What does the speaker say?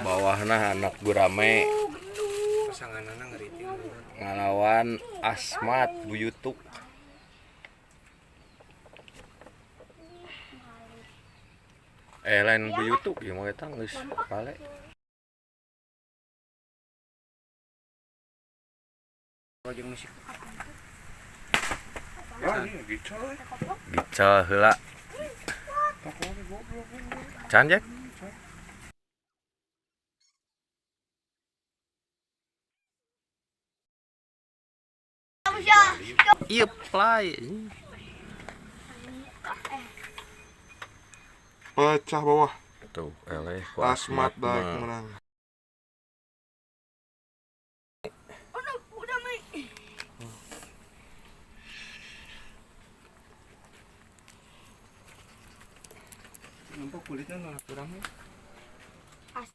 Bawahna anak gurame pasanganana ngeriting ngalawan Asmat Buyutuk. Lain Buyutuk ya mau eta geus kale. jeung musik. Gica heula. Can Jack? Iya play. Pecah bawah. Tuh, Asmat daek menang. Nampak kulitnya kurang